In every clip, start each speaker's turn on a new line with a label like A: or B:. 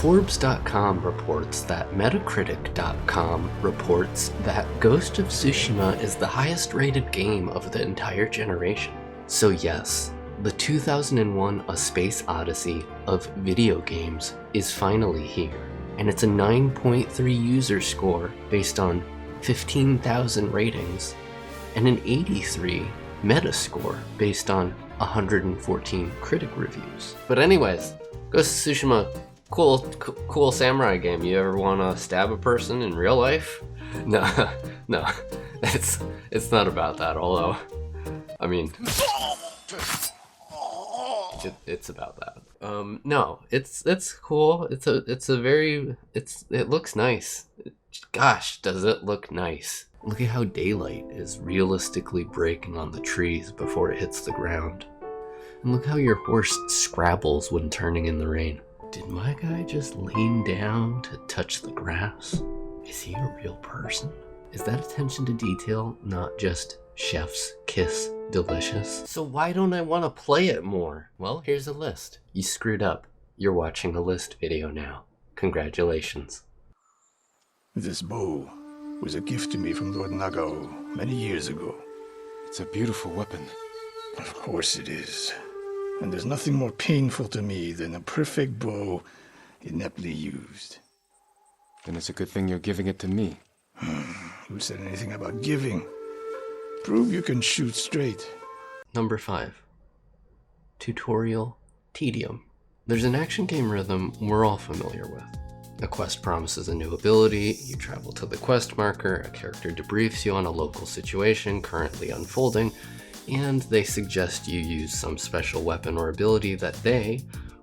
A: Forbes.com reports that Metacritic.com reports that Ghost of Tsushima is the highest rated game of the entire generation. So yes, the 2001 A Space Odyssey of video games is finally here, and it's a 9.3 user score based on 15,000 ratings, and an 83 Metascore based on 114 critic reviews. But anyways, Ghost of Tsushima, cool samurai game. You ever want to stab a person in real life? No, it's not about that. Although, I mean, it's about that. No, it's cool. It looks nice. Gosh, does it look nice? Look at how daylight is realistically breaking on the trees before it hits the ground. And look how your horse scrabbles when turning in the rain. Did my guy just lean down to touch the grass? Is he a real person? Is that attention to detail not just chef's kiss delicious? So why don't I want to play it more? Well, here's a list. You screwed up. You're watching a list video now. Congratulations.
B: This bow was a gift to me from Lord Nagao many years ago.
C: It's a beautiful weapon.
B: Of course it is. And there's nothing more painful to me than a perfect bow ineptly used.
C: Then it's a good thing you're giving it to me.
B: Who said anything about giving? Prove you can shoot straight.
A: Number 5. Tutorial tedium. There's an action game rhythm we're all familiar with. A quest promises a new ability, you travel to the quest marker, a character debriefs you on a local situation currently unfolding, and they suggest you use some special weapon or ability that they,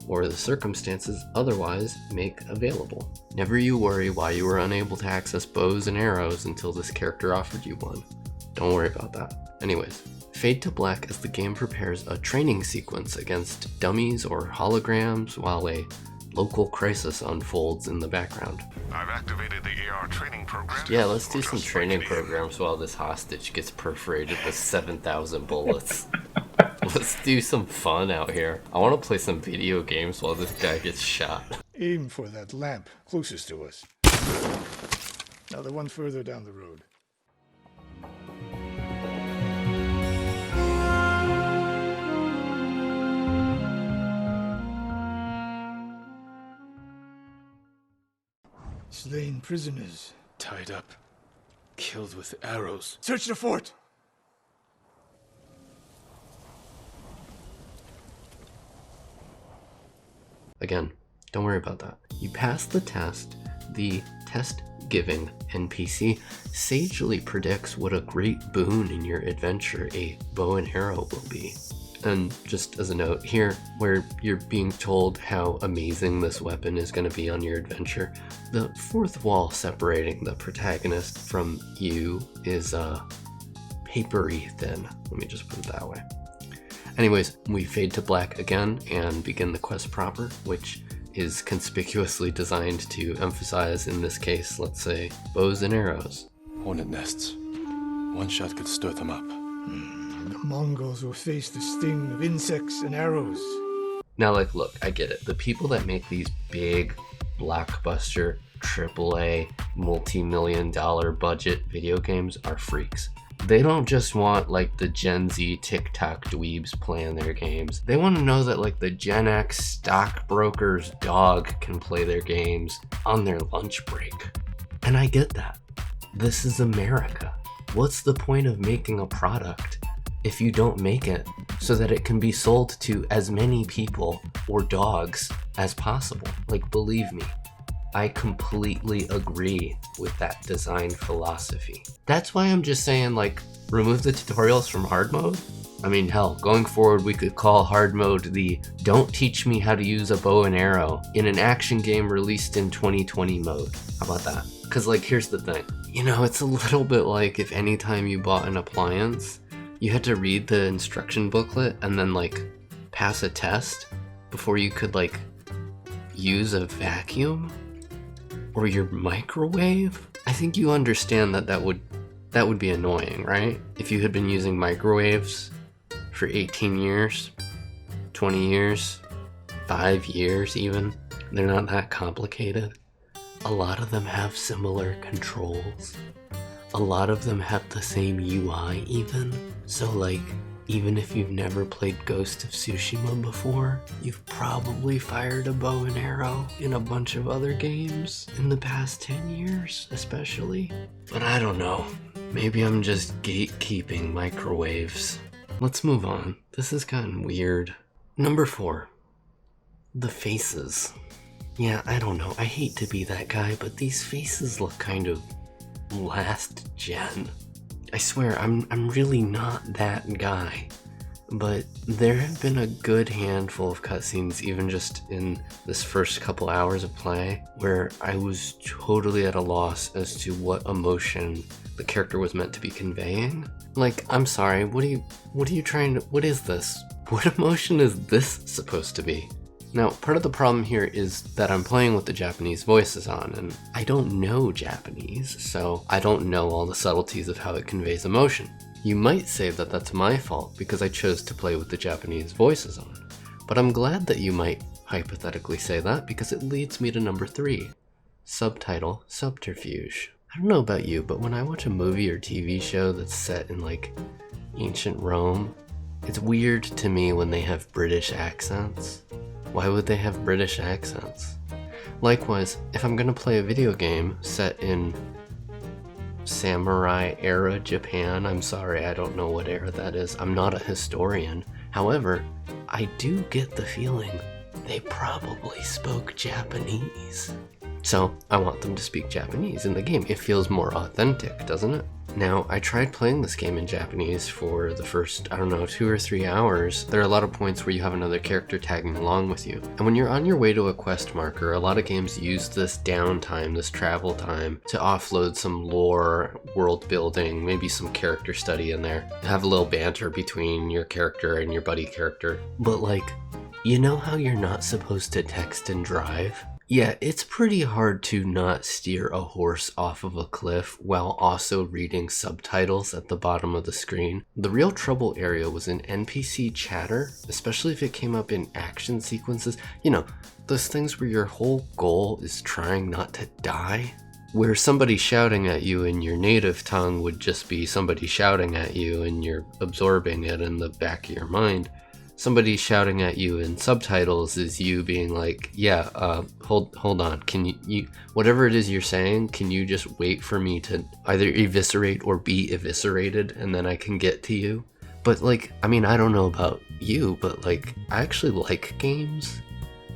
A: or the circumstances otherwise, make available. Never you worry why you were unable to access bows and arrows until this character offered you one. Don't worry about that. Anyways, fade to black as the game prepares a training sequence against dummies or holograms while a local crisis unfolds in the background.
D: I've activated the AR training program.
A: Yeah, let's do some training programs while this hostage gets perforated with 7,000 bullets. Let's do some fun out here. I want to play some video games while this guy gets shot.
B: Aim for that lamp closest to us. Now the one further down the road. Slain prisoners.
C: Tied up. Killed with arrows.
B: Search the fort!
A: Again, don't worry about that. You pass the test. The test-giving NPC sagely predicts what a great boon in your adventure a bow and arrow will be. And just as a note here, where you're being told how amazing this weapon is going to be on your adventure, the fourth wall separating the protagonist from you is papery thin. Let me just put it that way. Anyways, we fade to black again and begin the quest proper, which is conspicuously designed to emphasize, in this case, let's say, bows and arrows.
C: Hornet nests. One shot could stir them up.
B: The Mongols will face the sting of insects and arrows.
A: Now, look, I get it. The people that make these big, blockbuster, AAA, multi-million-dollar budget video games are freaks. They don't just want, the Gen Z TikTok dweebs playing their games. They want to know that, the Gen X stockbroker's dog can play their games on their lunch break. And I get that. This is America. What's the point of making a product if you don't make it so that it can be sold to as many people or dogs as possible? Believe me, I completely agree with that design philosophy. That's why I'm just saying, remove the tutorials from hard mode. I mean, hell, going forward, we could call hard mode the "Don't teach me how to use a bow and arrow in an action game released in 2020 mode." How about that? Because, here's the thing. It's a little bit like if anytime you bought an appliance, you had to read the instruction booklet and then, pass a test before you could, use a vacuum or your microwave. I think you understand that would be annoying, right? If you had been using microwaves for 18 years, 20 years, 5 years even, They're not that complicated. A lot of them have similar controls. A lot of them have the same UI even. So like, even if you've never played Ghost of Tsushima before, you've probably fired a bow and arrow in a bunch of other games in the past 10 years, especially. But I don't know. Maybe I'm just gatekeeping microwaves. Let's move on. This has gotten weird. Number 4. The faces. Yeah, I don't know. I hate to be that guy, but these faces look kind of last gen. I swear, I'm really not that guy. But there have been a good handful of cutscenes, even just in this first couple hours of play, where I was totally at a loss as to what emotion the character was meant to be conveying. Like, I'm sorry, what is this? What emotion is this supposed to be? Now, part of the problem here is that I'm playing with the Japanese voices on, and I don't know Japanese, so I don't know all the subtleties of how it conveys emotion. You might say that that's my fault because I chose to play with the Japanese voices on, but I'm glad that you might hypothetically say that because it leads me to number 3, subtitle subterfuge. I don't know about you, but when I watch a movie or TV show that's set in like ancient Rome, it's weird to me when they have British accents. Why would they have British accents? Likewise, if I'm gonna play a video game set in samurai era Japan, I'm sorry, I don't know what era that is. I'm not a historian. However, I do get the feeling they probably spoke Japanese. So I want them to speak Japanese in the game. It feels more authentic, doesn't it? Now, I tried playing this game in Japanese for the first, 2 or 3 hours. There are a lot of points where you have another character tagging along with you. And when you're on your way to a quest marker, a lot of games use this downtime, this travel time, to offload some lore, world building, maybe some character study in there. Have a little banter between your character and your buddy character. But like, you know how you're not supposed to text and drive? Yeah, it's pretty hard to not steer a horse off of a cliff while also reading subtitles at the bottom of the screen. The real trouble area was in NPC chatter, especially if it came up in action sequences. You know, those things where your whole goal is trying not to die. Where somebody shouting at you in your native tongue would just be somebody shouting at you and you're absorbing it in the back of your mind. Somebody shouting at you in subtitles is you being like, yeah, hold on, can you whatever it is you're saying, can you just wait for me to either eviscerate or be eviscerated and then I can get to you? But like, I mean, I don't know about you, but like, I actually like games.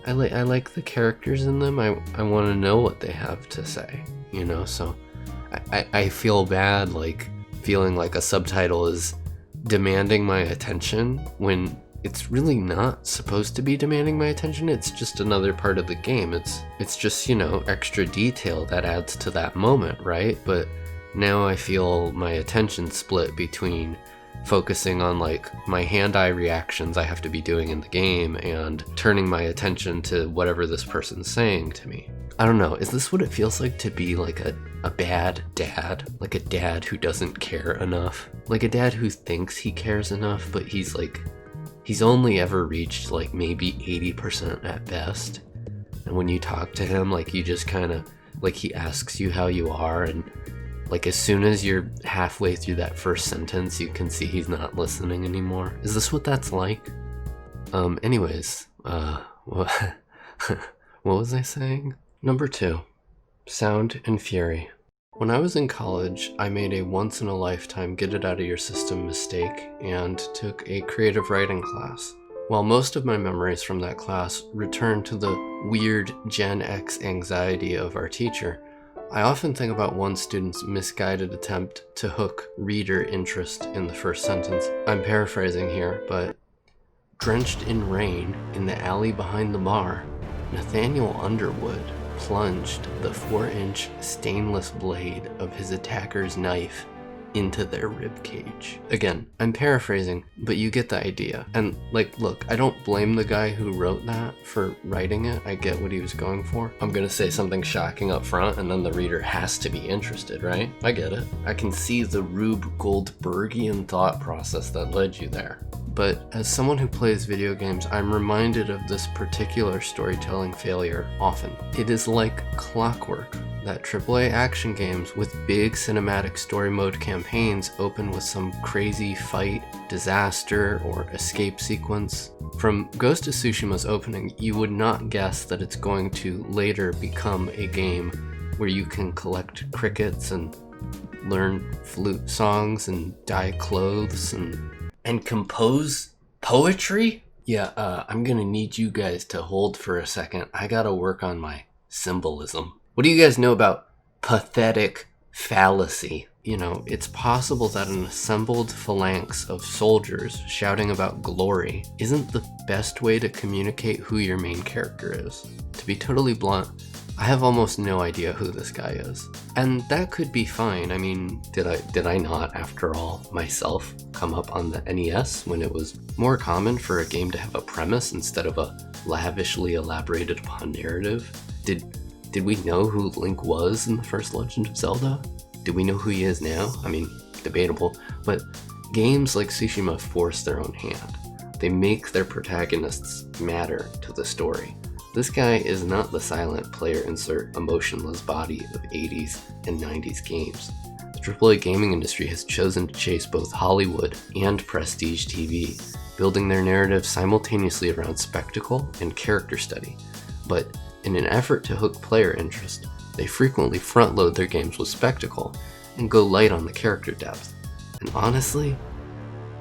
A: I like the characters in them. I want to know what they have to say, you know? So I feel bad, like, feeling like a subtitle is demanding my attention when it's really not supposed to be demanding my attention. It's just another part of the game. It's just, you know, extra detail that adds to that moment, right? But now I feel my attention split between focusing on like my hand-eye reactions I have to be doing in the game and turning my attention to whatever this person's saying to me. I don't know, is this what it feels like to be like a bad dad? Like a dad who doesn't care enough? Like a dad who thinks he cares enough, but he's only ever reached like maybe 80% at best. And when you talk to him, like you just kind of, like he asks you how you are, and like as soon as you're halfway through that first sentence, you can see he's not listening anymore. Is this what that's like? Anyways, what was I saying? Number 2, sound and fury. When I was in college, I made a once-in-a-lifetime get-it-out-of-your-system mistake and took a creative writing class. While most of my memories from that class return to the weird Gen X anxiety of our teacher, I often think about one student's misguided attempt to hook reader interest in the first sentence. I'm paraphrasing here, but drenched in rain in the alley behind the bar, Nathaniel Underwood plunged the 4-inch stainless blade of his attacker's knife into their ribcage. Again, I'm paraphrasing, but you get the idea. And like, look, I don't blame the guy who wrote that for writing it. I get what he was going for. I'm gonna say something shocking up front and then the reader has to be interested, right? I get it. I can see the Rube Goldbergian thought process that led you there. But as someone who plays video games, I'm reminded of this particular storytelling failure often. It is like clockwork that AAA action games with big cinematic story mode campaigns open with some crazy fight, disaster, or escape sequence. From Ghost of Tsushima's opening, you would not guess that it's going to later become a game where you can collect crickets and learn flute songs and dye clothes and compose poetry? Yeah, I'm gonna need you guys to hold for a second. I gotta work on my symbolism. What do you guys know about pathetic fallacy? You know, it's possible that an assembled phalanx of soldiers shouting about glory isn't the best way to communicate who your main character is. To be totally blunt, I have almost no idea who this guy is. And that could be fine. I mean, did I not, after all, myself come up on the NES when it was more common for a game to have a premise instead of a lavishly elaborated upon narrative? Did we know who Link was in the first Legend of Zelda? Do we know who he is now? I mean, debatable, but games like Tsushima force their own hand. They make their protagonists matter to the story. This guy is not the silent player insert emotionless body of 80s and 90s games. The AAA gaming industry has chosen to chase both Hollywood and prestige TV, building their narrative simultaneously around spectacle and character study. But in an effort to hook player interest, they frequently front-load their games with spectacle and go light on the character depth. And honestly,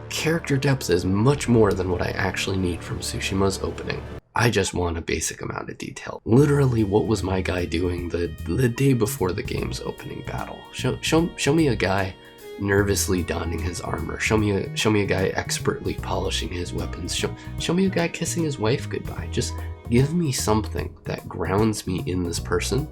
A: character depth is much more than what I actually need from Tsushima's opening. I just want a basic amount of detail. Literally, what was my guy doing the day before the game's opening battle? Show me a guy nervously donning his armor. Show me a guy expertly polishing his weapons. Show me a guy kissing his wife goodbye. Just give me something that grounds me in this person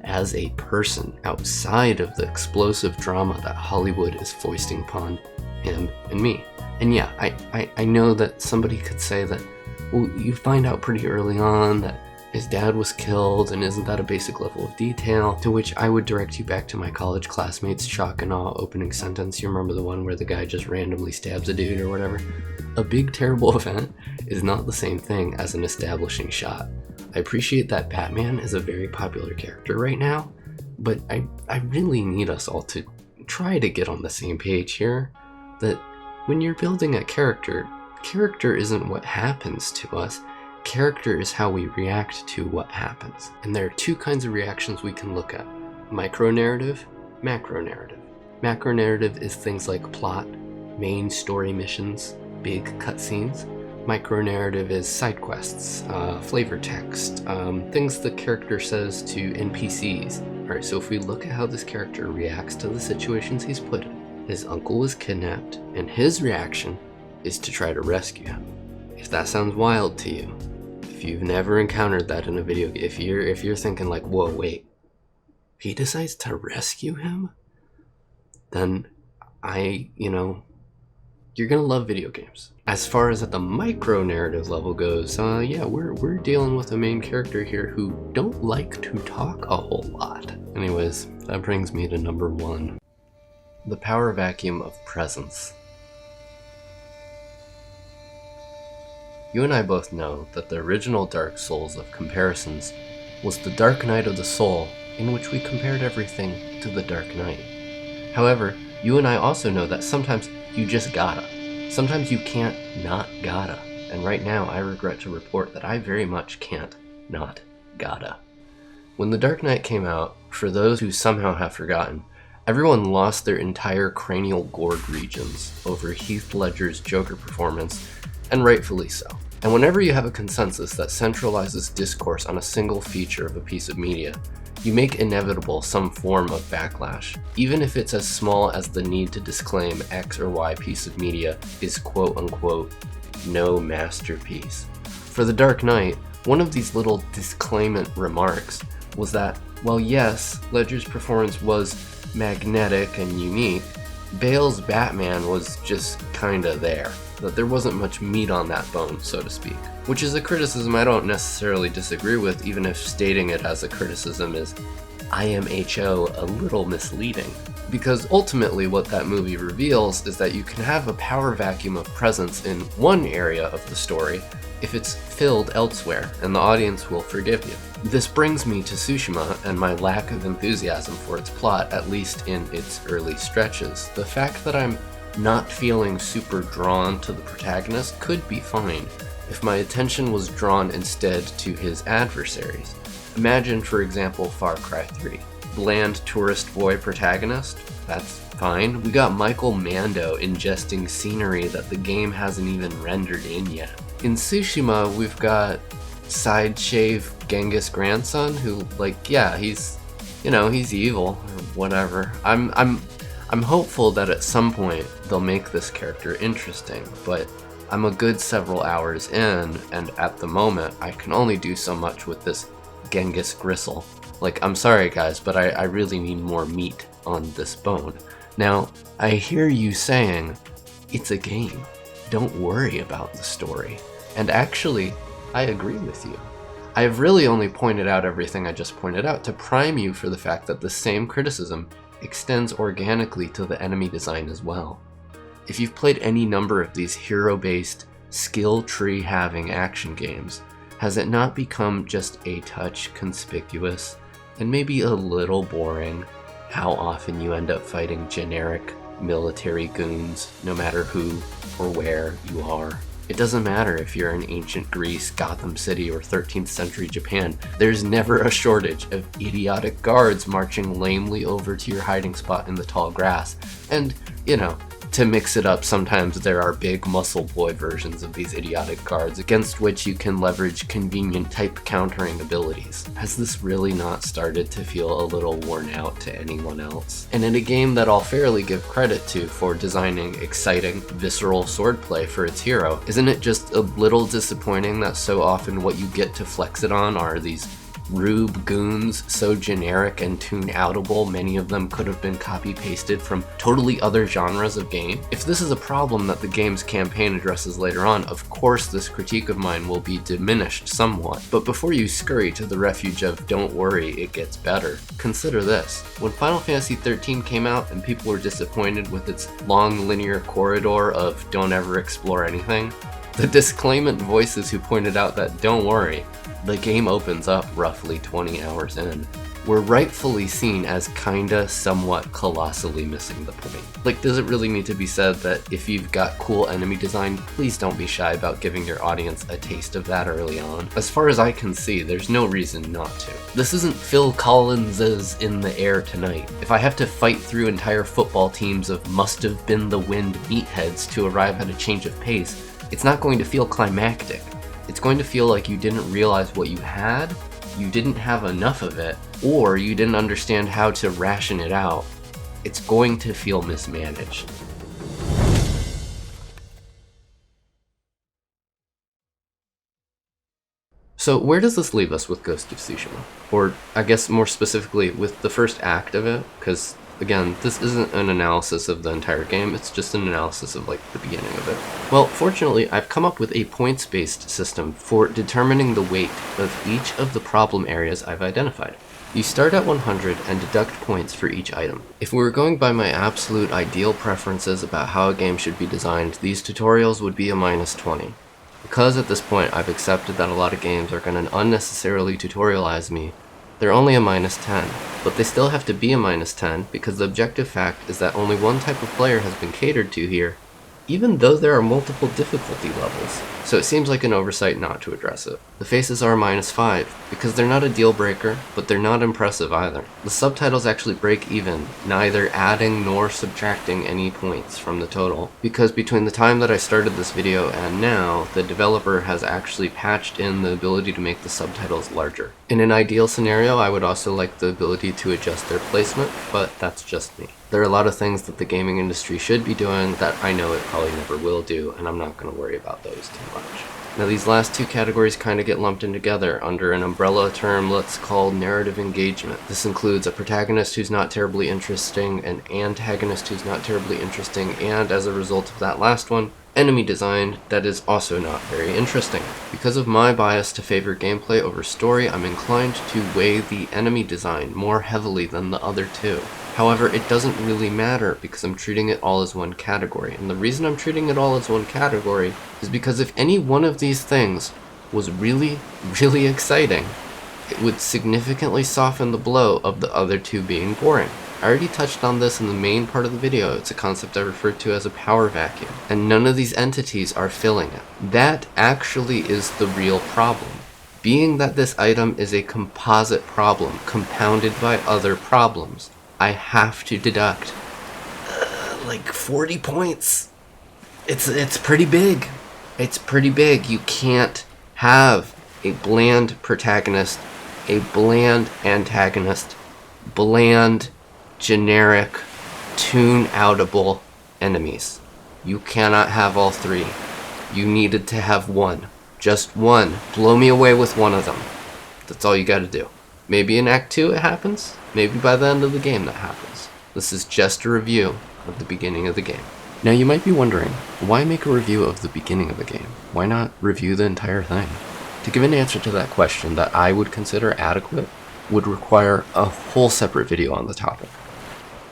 A: as a person outside of the explosive drama that Hollywood is foisting upon him and me. And yeah, I know that somebody could say that, well, you find out pretty early on that his dad was killed, and isn't that a basic level of detail? To which I would direct you back to my college classmates' shock and awe opening sentence. You remember the one where the guy just randomly stabs a dude or whatever? A big terrible event is not the same thing as an establishing shot. I appreciate that Batman is a very popular character right now, but I really need us all to try to get on the same page here, that when you're building a character isn't what happens to us. Character is how we react to what happens. And there are two kinds of reactions we can look at: micro-narrative, macro-narrative. Macro-narrative is things like plot, main story missions, big cutscenes. Micro-narrative is side quests, flavor text, things the character says to NPCs. Alright, so if we look at how this character reacts to the situations he's put in, his uncle was kidnapped, and his reaction is to try to rescue him. If that sounds wild to you, if you've never encountered that in a video game, if you're thinking like, whoa, wait, he decides to rescue him, then you're gonna love video games. As far as at the micro narrative level goes, yeah, we're dealing with a main character here who don't like to talk a whole lot. Anyways, that brings me to number 1. The power vacuum of presence. You and I both know that the original Dark Souls of comparisons was the Dark Night of the Soul, in which we compared everything to the Dark Knight. However, you and I also know that sometimes you just gotta. Sometimes you can't not gotta. And right now, I regret to report that I very much can't not gotta. When The Dark Knight came out, for those who somehow have forgotten, everyone lost their entire cranial gourd regions over Heath Ledger's Joker performance, and rightfully so. And whenever you have a consensus that centralizes discourse on a single feature of a piece of media, you make inevitable some form of backlash, even if it's as small as the need to disclaim X or Y piece of media is quote-unquote no masterpiece. For The Dark Knight, one of these little disclaimant remarks was that, while yes, Ledger's performance was magnetic and unique, Bale's Batman was just kinda there. That there wasn't much meat on that bone, so to speak. Which is a criticism I don't necessarily disagree with, even if stating it as a criticism is IMHO a little misleading. Because ultimately what that movie reveals is that you can have a power vacuum of presence in one area of the story if it's filled elsewhere, and the audience will forgive you. This brings me to Tsushima and my lack of enthusiasm for its plot, at least in its early stretches. The fact that I'm not feeling super drawn to the protagonist could be fine if my attention was drawn instead to his adversaries. Imagine, for example, Far Cry 3. Bland tourist boy protagonist? That's fine. We got Michael Mando ingesting scenery that the game hasn't even rendered in yet. In Tsushima, we've got side shave Genghis grandson who, like, yeah, he's evil or whatever. I'm hopeful that at some point they'll make this character interesting, but I'm a good several hours in, and at the moment I can only do so much with this Genghis gristle. Like, I'm sorry guys, but I really need more meat on this bone. Now, I hear you saying, it's a game. Don't worry about the story. And actually, I agree with you. I have really only pointed out everything I just pointed out to prime you for the fact that the same criticism extends organically to the enemy design as well. If you've played any number of these hero-based, skill tree-having action games, has it not become just a touch conspicuous and maybe a little boring how often you end up fighting generic military goons no matter who or where you are? It doesn't matter if you're in ancient Greece, Gotham City, or 13th century Japan. There's never a shortage of idiotic guards marching lamely over to your hiding spot in the tall grass. And, to mix it up, sometimes there are big muscle boy versions of these idiotic guards against which you can leverage convenient type countering abilities. Has this really not started to feel a little worn out to anyone else? And in a game that I'll fairly give credit to for designing exciting, visceral swordplay for its hero, isn't it just a little disappointing that so often what you get to flex it on are these rube goons so generic and tune-outable many of them could have been copy-pasted from totally other genres of game? If this is a problem that the game's campaign addresses later on, of course this critique of mine will be diminished somewhat. But before you scurry to the refuge of don't worry, it gets better, consider this. When Final Fantasy XIII came out and people were disappointed with its long linear corridor of don't ever explore anything, the disclaimant voices who pointed out that don't worry, the game opens up roughly 20 hours in, were rightfully seen as kinda somewhat colossally missing the point. Like, does it really need to be said that if you've got cool enemy design, please don't be shy about giving your audience a taste of that early on? As far as I can see, there's no reason not to. This isn't Phil Collins's In the Air Tonight. If I have to fight through entire football teams of must-have-been-the-wind meatheads to arrive at a change of pace, it's not going to feel climactic. It's going to feel like you didn't realize what you had, you didn't have enough of it, or you didn't understand how to ration it out. It's going to feel mismanaged. So where does this leave us with Ghost of Tsushima? Or I guess more specifically with the first act of it, because again, this isn't an analysis of the entire game, it's just an analysis of like the beginning of it. Well, fortunately, I've come up with a points-based system for determining the weight of each of the problem areas I've identified. You start at 100 and deduct points for each item. If we were going by my absolute ideal preferences about how a game should be designed, these tutorials would be a -20. Because at this point I've accepted that a lot of games are going to unnecessarily tutorialize me, they're only a -10, but they still have to be a -10 because the objective fact is that only one type of player has been catered to here, even though there are multiple difficulty levels. So it seems like an oversight not to address it. The faces are a -5 because they're not a deal breaker, but they're not impressive either. The subtitles actually break even, neither adding nor subtracting any points from the total, because between the time that I started this video and now, the developer has actually patched in the ability to make the subtitles larger. In an ideal scenario, I would also like the ability to adjust their placement, but that's just me. There are a lot of things that the gaming industry should be doing that I know it probably never will do, and I'm not going to worry about those too much. Now these last two categories kind of get lumped in together under an umbrella term let's call narrative engagement. This includes a protagonist who's not terribly interesting, an antagonist who's not terribly interesting, and as a result of that last one, enemy design that is also not very interesting. Because of my bias to favor gameplay over story, I'm inclined to weigh the enemy design more heavily than the other two. However, it doesn't really matter because I'm treating it all as one category. And the reason I'm treating it all as one category is because if any one of these things was really, really exciting, it would significantly soften the blow of the other two being boring. I already touched on this in the main part of the video. It's a concept I referred to as a power vacuum, and none of these entities are filling it. That actually is the real problem. Being that this item is a composite problem compounded by other problems, I have to deduct like 40 points. It's pretty big. It's pretty big. You can't have a bland protagonist, a bland antagonist, bland, generic, tune-outable enemies. You cannot have all three. You needed to have one. Just one. Blow me away with one of them. That's all you gotta do. Maybe in Act 2 it happens. Maybe by the end of the game that happens. This is just a review of the beginning of the game. Now you might be wondering, why make a review of the beginning of a game? Why not review the entire thing? To give an answer to that question that I would consider adequate would require a whole separate video on the topic.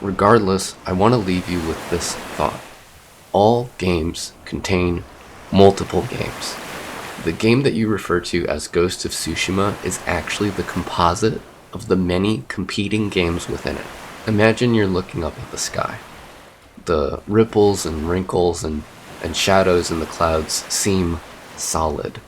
A: Regardless, I want to leave you with this thought. All games contain multiple games. The game that you refer to as Ghost of Tsushima is actually the composite of the many competing games within it. Imagine you're looking up at the sky. The ripples and wrinkles and shadows in the clouds seem solid.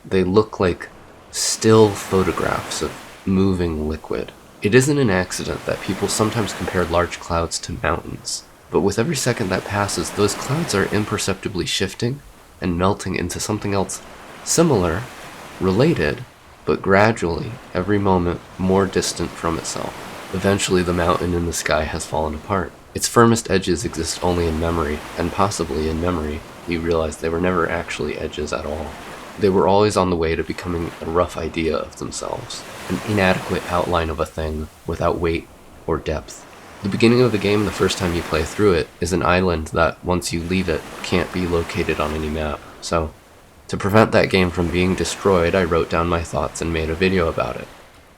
A: They look like still photographs of moving liquid. It isn't an accident that people sometimes compare large clouds to mountains, but with every second that passes, those clouds are imperceptibly shifting and melting into something else similar, related, but gradually, every moment, more distant from itself. Eventually, the mountain in the sky has fallen apart. Its firmest edges exist only in memory, and possibly in memory, you realize they were never actually edges at all. They were always on the way to becoming a rough idea of themselves, an inadequate outline of a thing without weight or depth. The beginning of the game, the first time you play through it, is an island that, once you leave it, can't be located on any map. So, to prevent that game from being destroyed, I wrote down my thoughts and made a video about it.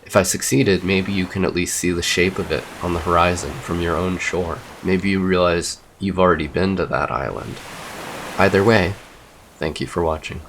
A: If I succeeded, maybe you can at least see the shape of it on the horizon from your own shore. Maybe you realize you've already been to that island. Either way, thank you for watching.